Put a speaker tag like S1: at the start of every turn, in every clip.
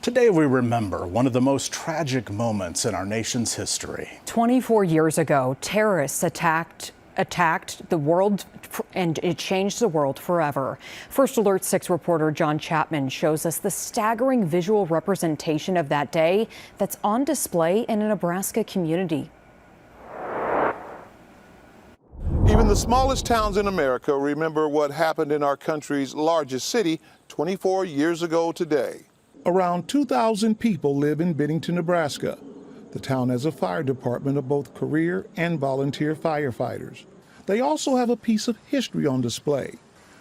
S1: Today we remember one of the most tragic moments in our nation's history.
S2: 24 years ago, terrorists attacked the world, and it changed the world forever. First Alert 6 reporter John Chapman shows us the staggering visual representation of that day that's on display in a Nebraska community.
S3: Even the smallest towns in America remember what happened in our country's largest city 24 years ago today. Around 2,000 people live in Bennington, Nebraska. The town has a fire department of both career and volunteer firefighters. They also have a piece of history on display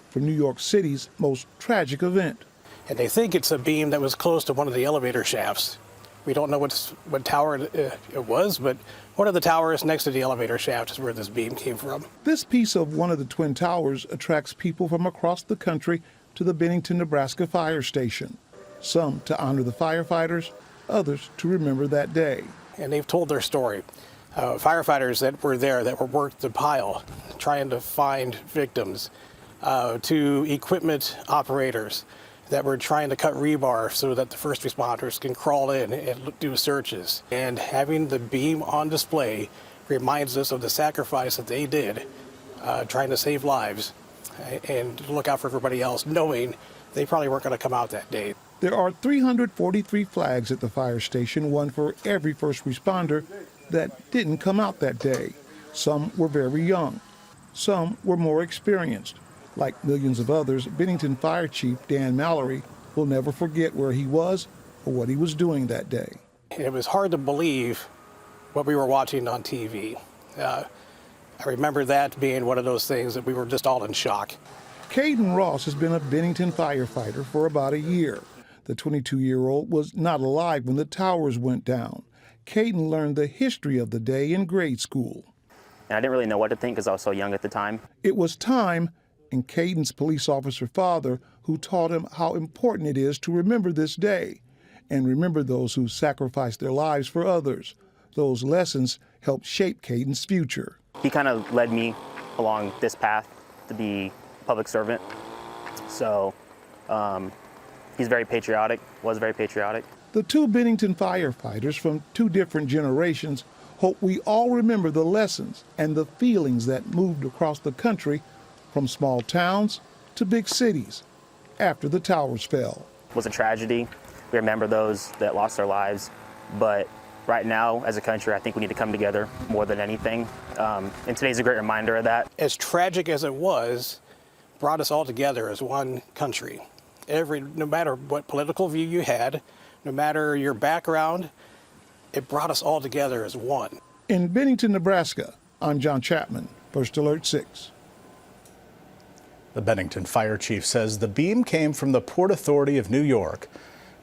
S3: from New York City's most tragic event.
S4: And they think it's a beam that was close to one of the elevator shafts. We don't know what tower it was, but one of the towers next to the elevator shaft is where this beam came from.
S3: This piece of one of the Twin Towers attracts people from across the country to the Bennington, Nebraska fire station. Some to honor the firefighters, others to remember that day.
S4: And they've told their story. Firefighters that were there, that were worked the pile, trying to find victims, to equipment operators that were trying to cut rebar so that the first responders can crawl in and do searches. And having the beam on display reminds us of the sacrifice that they did, trying to save lives and look out for everybody else, knowing they probably weren't going to come out that day.
S3: There are 343 flags at the fire station, one for every first responder that didn't come out that day. Some were very young. Some were more experienced. Like millions of others, Bennington Fire Chief Dan Mallory will never forget where he was or what he was doing that day.
S4: It was hard to believe what we were watching on TV. I remember that being one of those things that we were just all in shock.
S3: Caden Ross has been a Bennington firefighter for about a year. The 22-year-old was not alive when the towers went down. Caden learned the history of the day in grade school.
S5: And I didn't really know what to think because I was so young at the time.
S3: It was time, and Caden's police officer father who taught him how important it is to remember this day and remember those who sacrificed their lives for others. Those lessons helped shape Caden's future.
S5: He kind of led me along this path to be a public servant. So he's very patriotic, was very patriotic.
S3: The two Bennington firefighters from two different generations hope we all remember the lessons and the feelings that moved across the country from small towns to big cities after the towers fell.
S5: It was a tragedy. We remember those that lost their lives. But right now, as a country, I think we need to come together more than anything. And today's a great reminder of that.
S4: As tragic as it was, brought us all together as one country. No matter what political view you had, no matter your background, it brought us all together as one.
S3: In Bennington, Nebraska, I'm John Chapman, First Alert 6.
S1: The Bennington fire chief says the beam came from the Port Authority of New York,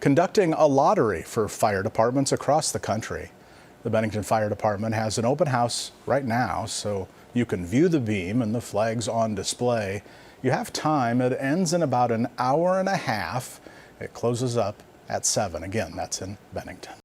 S1: conducting a lottery for fire departments across the country. The Bennington Fire Department has an open house right now, so you can view the beam and the flags on display. You have time. It ends in about an hour and a half. It closes up at 7. Again, that's in Bennington.